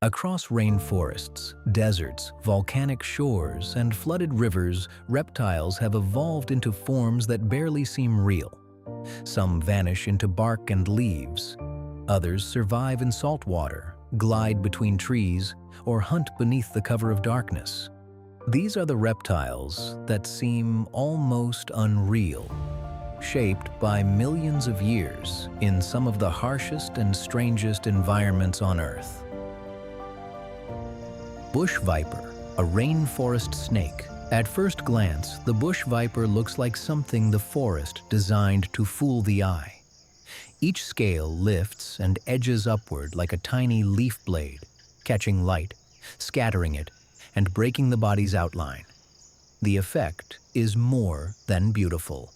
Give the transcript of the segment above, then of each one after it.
Across rainforests, deserts, volcanic shores, and flooded rivers, reptiles have evolved into forms that barely seem real. Some vanish into bark and leaves. Others survive in salt water, glide between trees, or hunt beneath the cover of darkness. These are the reptiles that seem almost unreal, shaped by millions of years in some of the harshest and strangest environments on Earth. Bush viper, a rainforest snake. At first glance, the bush viper looks like something the forest designed to fool the eye. Each scale lifts and edges upward like a tiny leaf blade, catching light, scattering it, and breaking the body's outline. The effect is more than beautiful.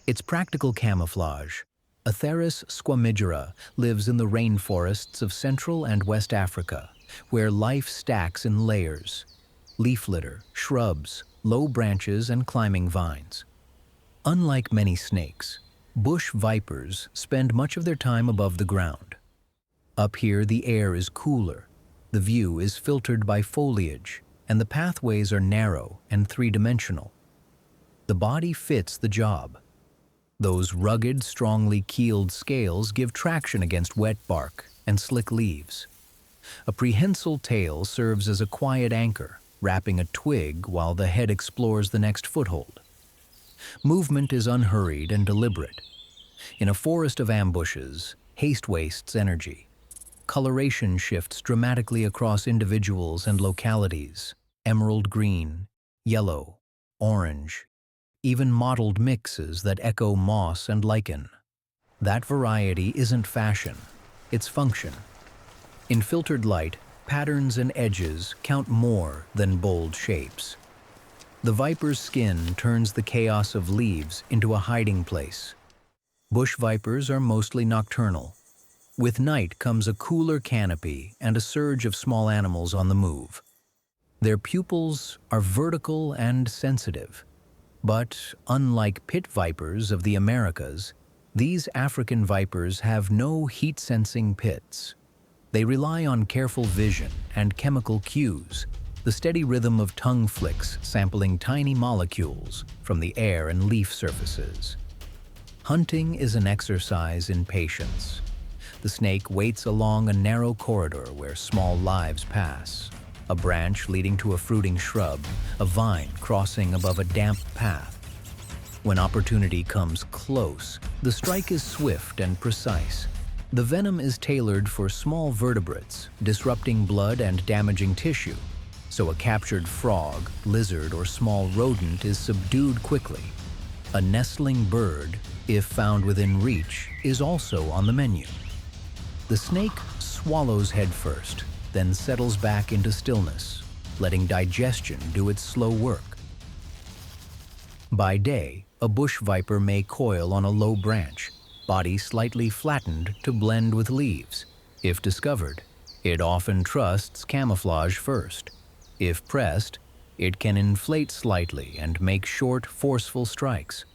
It's practical camouflage. Atheris squamigera lives in the rainforests of Central and West Africa, where life stacks in layers: leaf litter, shrubs, low branches, and climbing vines. Unlike many snakes, bush vipers spend much of their time above the ground. Up here, the air is cooler, the view is filtered by foliage, and the pathways are narrow and three-dimensional. The body fits the job. Those rugged, strongly keeled scales give traction against wet bark and slick leaves. A prehensile tail serves as a quiet anchor, wrapping a twig while the head explores the next foothold. Movement is unhurried and deliberate. In a forest of ambushes, haste wastes energy. Coloration shifts dramatically across individuals and localities: emerald green, yellow, orange, even mottled mixes that echo moss and lichen. That variety isn't fashion, it's function. In filtered light, patterns and edges count more than bold shapes. The viper's skin turns the chaos of leaves into a hiding place. Bush vipers are mostly nocturnal. With night comes a cooler canopy and a surge of small animals on the move. Their pupils are vertical and sensitive. But unlike pit vipers of the Americas, these African vipers have no heat-sensing pits. They rely on careful vision and chemical cues, the steady rhythm of tongue flicks sampling tiny molecules from the air and leaf surfaces. Hunting is an exercise in patience. The snake waits along a narrow corridor where small lives pass, a branch leading to a fruiting shrub, a vine crossing above a damp path. When opportunity comes close, the strike is swift and precise. The venom is tailored for small vertebrates, disrupting blood and damaging tissue, so a captured frog, lizard, or small rodent is subdued quickly. A nestling bird, if found within reach, is also on the menu. The snake swallows headfirst, then settles back into stillness, letting digestion do its slow work. By day, a bush viper may coil on a low branch, body slightly flattened to blend with leaves. If discovered, it often trusts camouflage first. If pressed, it can inflate slightly and make short, forceful strikes.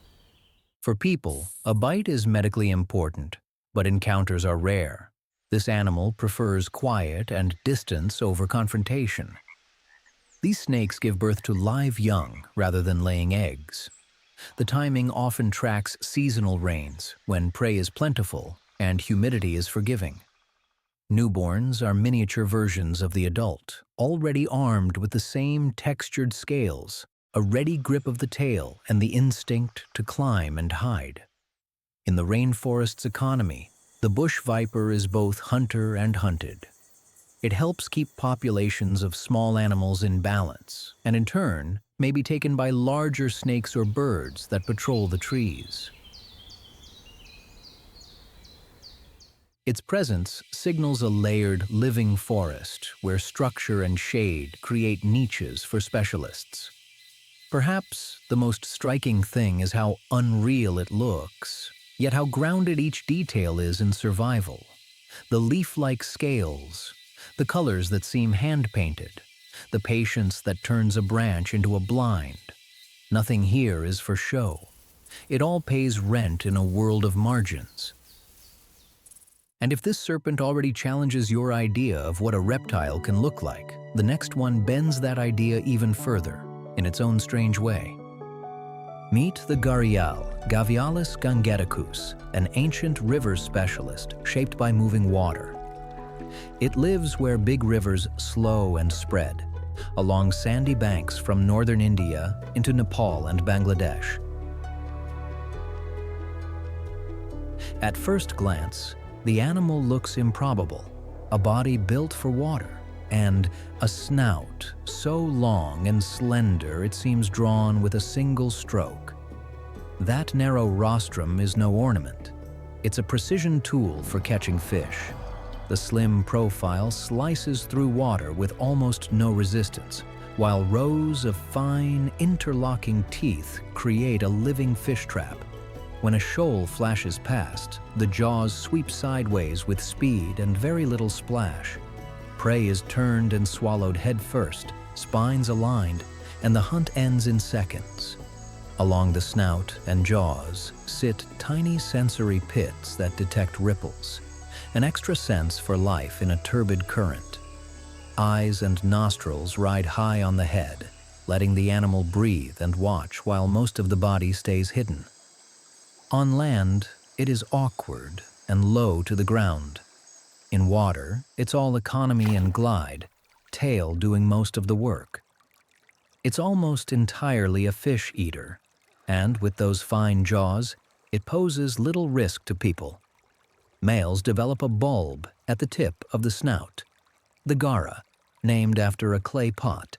For people, a bite is medically important, but encounters are rare. This animal prefers quiet and distance over confrontation. These snakes give birth to live young rather than laying eggs. The timing often tracks seasonal rains, when prey is plentiful and humidity is forgiving. Newborns are miniature versions of the adult, already armed with the same textured scales, a ready grip of the tail, and the instinct to climb and hide. In the rainforest's economy, the bush viper is both hunter and hunted. It helps keep populations of small animals in balance, and in turn, may be taken by larger snakes or birds that patrol the trees. Its presence signals a layered, living forest where structure and shade create niches for specialists. Perhaps the most striking thing is how unreal it looks, yet how grounded each detail is in survival. The leaf-like scales, the colors that seem hand-painted, the patience that turns a branch into a blind. Nothing here is for show. It all pays rent in a world of margins. And if this serpent already challenges your idea of what a reptile can look like, the next one bends that idea even further, in its own strange way. Meet the Gharial, Gavialis gangeticus, an ancient river specialist shaped by moving water. It lives where big rivers slow and spread, along sandy banks from northern India into Nepal and Bangladesh. At first glance, the animal looks improbable, a body built for water, and a snout so long and slender it seems drawn with a single stroke. That narrow rostrum is no ornament. It's a precision tool for catching fish. The slim profile slices through water with almost no resistance, while rows of fine, interlocking teeth create a living fish trap. When a shoal flashes past, the jaws sweep sideways with speed and very little splash. Prey is turned and swallowed head first, spines aligned, and the hunt ends in seconds. Along the snout and jaws sit tiny sensory pits that detect ripples, an extra sense for life in a turbid current. Eyes and nostrils ride high on the head, letting the animal breathe and watch while most of the body stays hidden. On land, it is awkward and low to the ground. In water, it's all economy and glide, tail doing most of the work. It's almost entirely a fish eater, and with those fine jaws, it poses little risk to people. Males develop a bulb at the tip of the snout, the gara, named after a clay pot.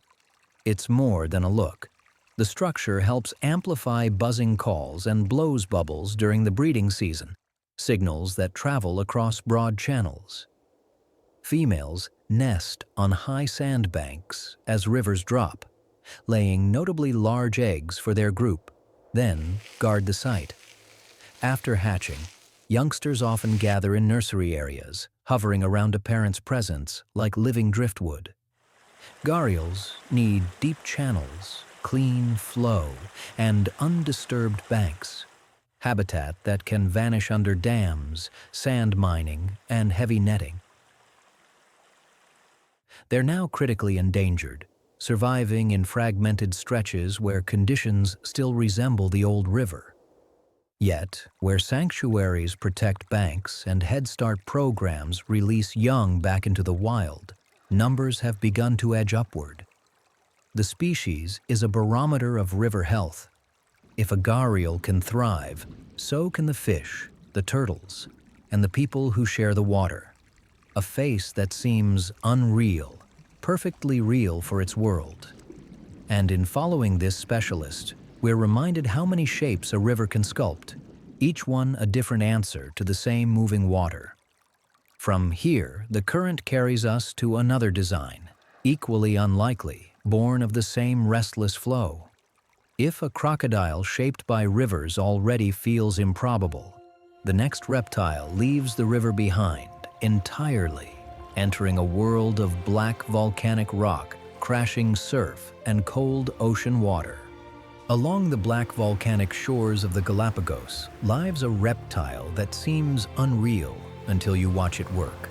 It's more than a look. The structure helps amplify buzzing calls and blows bubbles during the breeding season, signals that travel across broad channels. Females nest on high sandbanks as rivers drop, laying notably large eggs for their group, then guard the site. After hatching, youngsters often gather in nursery areas, hovering around a parent's presence like living driftwood. Gharials need deep channels, clean flow, and undisturbed banks, habitat that can vanish under dams, sand mining, and heavy netting. They're now critically endangered, surviving in fragmented stretches where conditions still resemble the old river. Yet, where sanctuaries protect banks and Head Start programs release young back into the wild, numbers have begun to edge upward. The species is a barometer of river health. If a gharial can thrive, so can the fish, the turtles, and the people who share the water. A face that seems unreal, perfectly real for its world. And in following this specialist, we're reminded how many shapes a river can sculpt, each one a different answer to the same moving water. From here, the current carries us to another design, equally unlikely, born of the same restless flow. If a crocodile shaped by rivers already feels improbable, the next reptile leaves the river behind entirely, entering a world of black volcanic rock, crashing surf, and cold ocean water. Along the black volcanic shores of the Galapagos lives a reptile that seems unreal until you watch it work.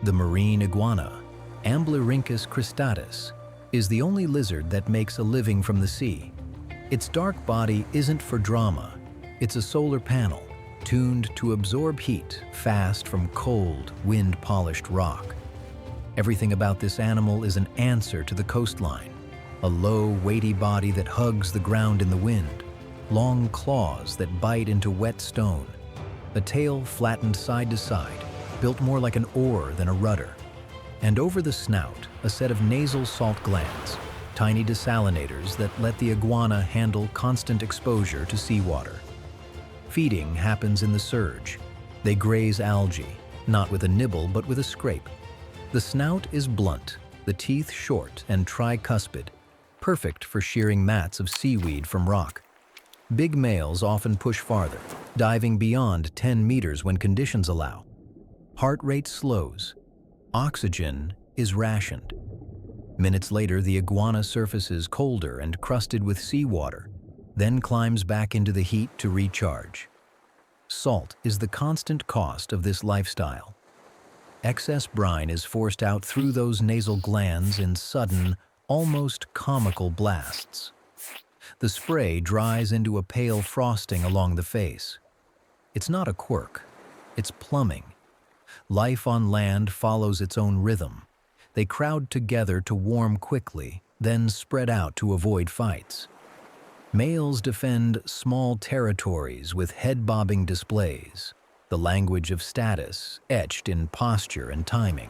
The marine iguana, Amblyrhynchus cristatus, is the only lizard that makes a living from the sea. Its dark body isn't for drama. It's a solar panel, tuned to absorb heat fast from cold, wind-polished rock. Everything about this animal is an answer to the coastline. A low, weighty body that hugs the ground in the wind, long claws that bite into wet stone, a tail flattened side to side, built more like an oar than a rudder. And over the snout, a set of nasal salt glands, tiny desalinators that let the iguana handle constant exposure to seawater. Feeding happens in the surge. They graze algae, not with a nibble but with a scrape. The snout is blunt, the teeth short and tricuspid, perfect for shearing mats of seaweed from rock. Big males often push farther, diving beyond 10 meters when conditions allow. Heart rate slows. Oxygen is rationed. Minutes later, the iguana surfaces colder and crusted with seawater, then climbs back into the heat to recharge. Salt is the constant cost of this lifestyle. Excess brine is forced out through those nasal glands in sudden, almost comical blasts. The spray dries into a pale frosting along the face. It's not a quirk, it's plumbing. Life on land follows its own rhythm. They crowd together to warm quickly, then spread out to avoid fights. Males defend small territories with head-bobbing displays, the language of status etched in posture and timing.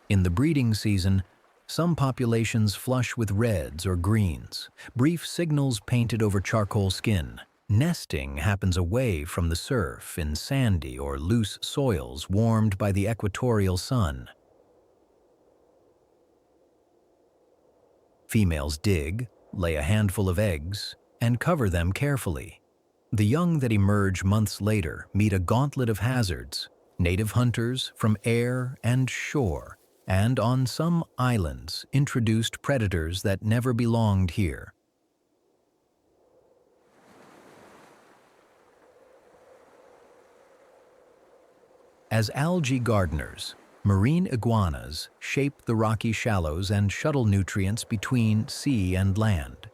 In the breeding season, some populations flush with reds or greens, brief signals painted over charcoal skin. Nesting happens away from the surf in sandy or loose soils warmed by the equatorial sun. Females dig, lay a handful of eggs, and cover them carefully. The young that emerge months later meet a gauntlet of hazards, native hunters from air and shore, and on some islands introduced predators that never belonged here. As algae gardeners, marine iguanas shape the rocky shallows and shuttle nutrients between sea and land.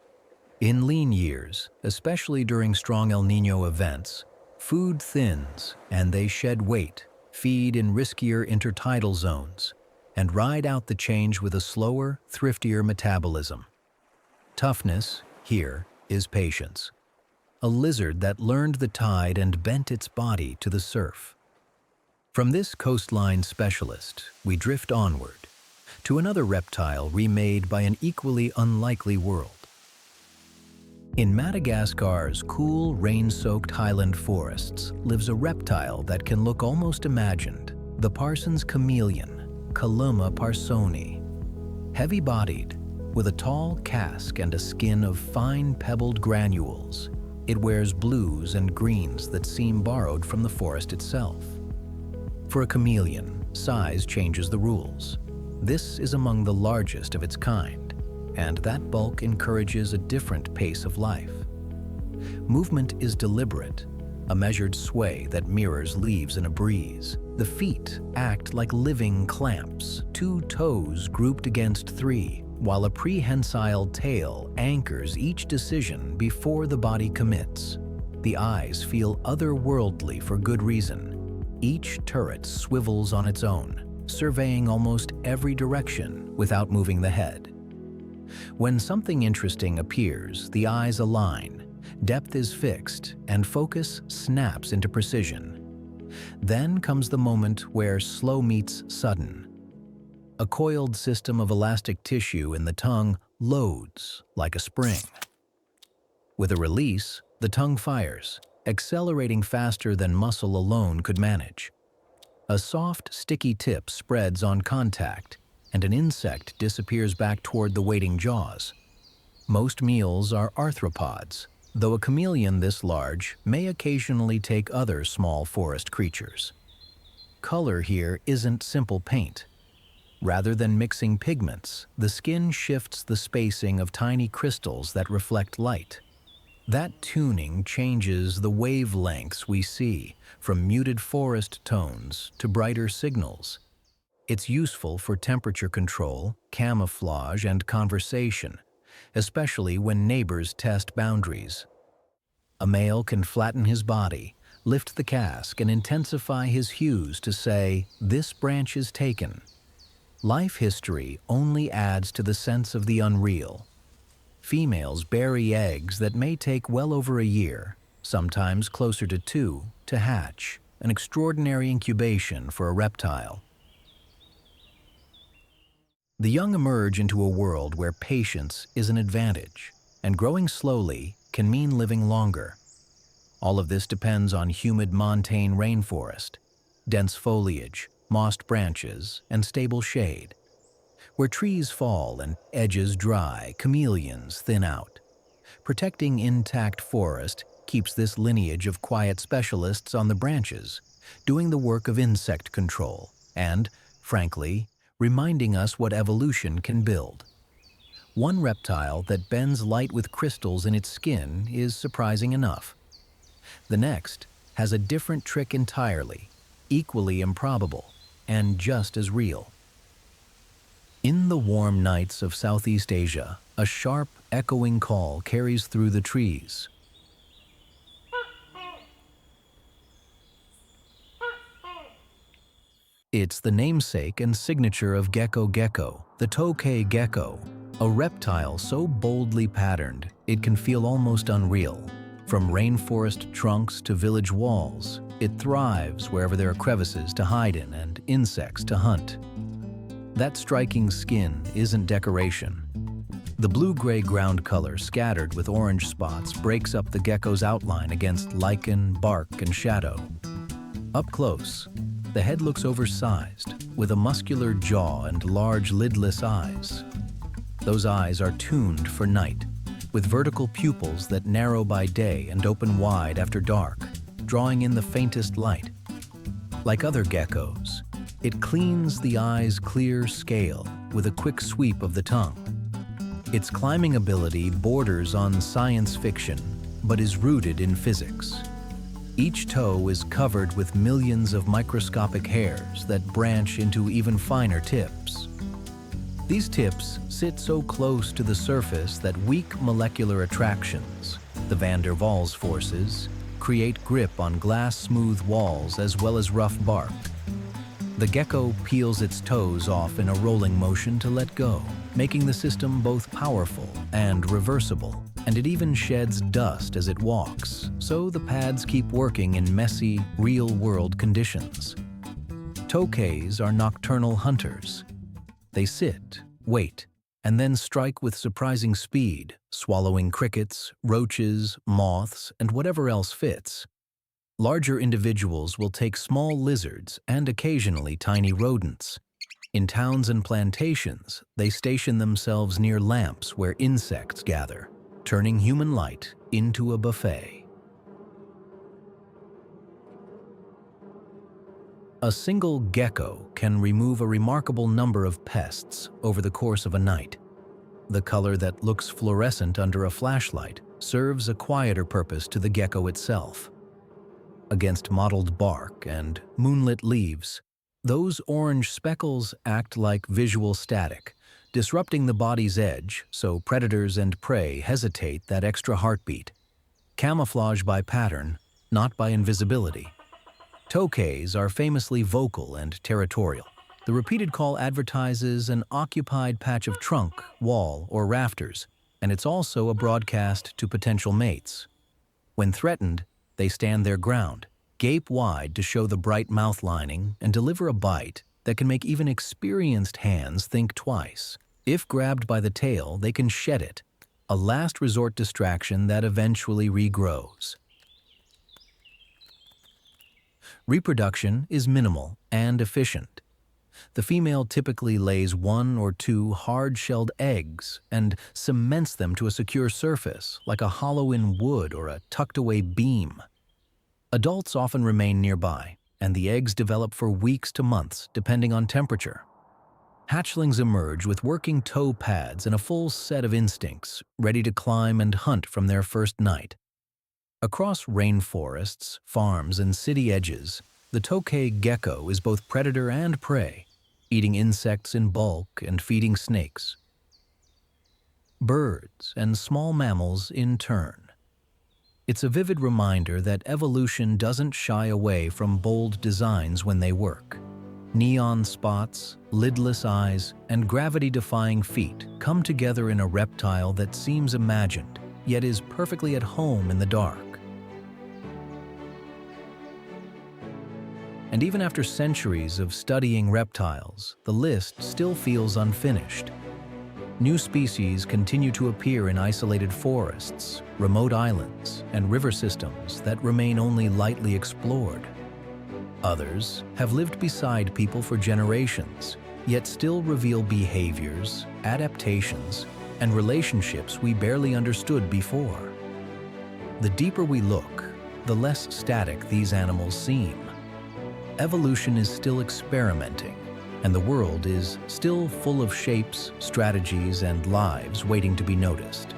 In lean years, especially during strong El Niño events, food thins and they shed weight, feed in riskier intertidal zones, and ride out the change with a slower, thriftier metabolism. Toughness, here, is patience. A lizard that learned the tide and bent its body to the surf. From this coastline specialist, we drift onward to another reptile remade by an equally unlikely world. In Madagascar's cool, rain-soaked highland forests lives a reptile that can look almost imagined, the Parson's chameleon, Caluma parsoni. Heavy-bodied, with a tall casque and a skin of fine pebbled granules, it wears blues and greens that seem borrowed from the forest itself. For a chameleon, size changes the rules. This is among the largest of its kind, and that bulk encourages a different pace of life. Movement is deliberate, a measured sway that mirrors leaves in a breeze. The feet act like living clamps, 2 toes grouped against 3, while a prehensile tail anchors each decision before the body commits. The eyes feel otherworldly for good reason. Each turret swivels on its own, surveying almost every direction without moving the head. When something interesting appears, the eyes align, depth is fixed, and focus snaps into precision. Then comes the moment where slow meets sudden. A coiled system of elastic tissue in the tongue loads like a spring. With a release, the tongue fires, accelerating faster than muscle alone could manage. A soft, sticky tip spreads on contact, and an insect disappears back toward the waiting jaws. Most meals are arthropods, though a chameleon this large may occasionally take other small forest creatures. Color here isn't simple paint. Rather than mixing pigments, the skin shifts the spacing of tiny crystals that reflect light. That tuning changes the wavelengths we see, from muted forest tones to brighter signals. It's useful for temperature control, camouflage, and conversation, especially when neighbors test boundaries. A male can flatten his body, lift the casque, and intensify his hues to say, "This branch is taken." Life history only adds to the sense of the unreal. Females bury eggs that may take well over a year, sometimes closer to 2, to hatch, an extraordinary incubation for a reptile. The young emerge into a world where patience is an advantage, and growing slowly can mean living longer. All of this depends on humid montane rainforest, dense foliage, mossed branches, and stable shade. Where trees fall and edges dry, chameleons thin out. Protecting intact forest keeps this lineage of quiet specialists on the branches, doing the work of insect control, and, frankly, reminding us what evolution can build. One reptile that bends light with crystals in its skin is surprising enough. The next has a different trick entirely, equally improbable, and just as real. In the warm nights of Southeast Asia, a sharp, echoing call carries through the trees. It's the namesake and signature of Tokay Gecko, the Tokay Gecko, a reptile so boldly patterned it can feel almost unreal. From rainforest trunks to village walls, it thrives wherever there are crevices to hide in and insects to hunt. That striking skin isn't decoration. The blue-gray ground color scattered with orange spots breaks up the gecko's outline against lichen, bark, and shadow. Up close, the head looks oversized, with a muscular jaw and large lidless eyes. Those eyes are tuned for night, with vertical pupils that narrow by day and open wide after dark, drawing in the faintest light. Like other geckos, it cleans the eye's clear scale with a quick sweep of the tongue. Its climbing ability borders on science fiction, but is rooted in physics. Each toe is covered with millions of microscopic hairs that branch into even finer tips. These tips sit so close to the surface that weak molecular attractions, the van der Waals forces, create grip on glass-smooth walls as well as rough bark. The gecko peels its toes off in a rolling motion to let go, making the system both powerful and reversible, and it even sheds dust as it walks, so the pads keep working in messy, real-world conditions. Tokays are nocturnal hunters. They sit, wait, and then strike with surprising speed, swallowing crickets, roaches, moths, and whatever else fits. Larger individuals will take small lizards and occasionally tiny rodents. In towns and plantations, they station themselves near lamps where insects gather, turning human light into a buffet. A single gecko can remove a remarkable number of pests over the course of a night. The color that looks fluorescent under a flashlight serves a quieter purpose to the gecko itself. Against mottled bark and moonlit leaves, those orange speckles act like visual static, disrupting the body's edge so predators and prey hesitate that extra heartbeat. Camouflage by pattern, not by invisibility. Tokays are famously vocal and territorial. The repeated call advertises an occupied patch of trunk, wall, or rafters, and it's also a broadcast to potential mates. When threatened, they stand their ground, gape wide to show the bright mouth lining, and deliver a bite that can make even experienced hands think twice. If grabbed by the tail, they can shed it, a last resort distraction that eventually regrows. Reproduction is minimal and efficient. The female typically lays 1 or 2 hard-shelled eggs and cements them to a secure surface, like a hollow-in wood or a tucked-away beam. Adults often remain nearby, and the eggs develop for weeks to months, depending on temperature. Hatchlings emerge with working toe pads and a full set of instincts, ready to climb and hunt from their first night. Across rainforests, farms, and city edges, the Tokay gecko is both predator and prey, eating insects in bulk and feeding snakes, birds, and small mammals in turn. It's a vivid reminder that evolution doesn't shy away from bold designs when they work. Neon spots, lidless eyes, and gravity-defying feet come together in a reptile that seems imagined, yet is perfectly at home in the dark. And even after centuries of studying reptiles, the list still feels unfinished. New species continue to appear in isolated forests, remote islands, and river systems that remain only lightly explored. Others have lived beside people for generations, yet still reveal behaviors, adaptations, and relationships we barely understood before. The deeper we look, the less static these animals seem. Evolution is still experimenting, and the world is still full of shapes, strategies, and lives waiting to be noticed.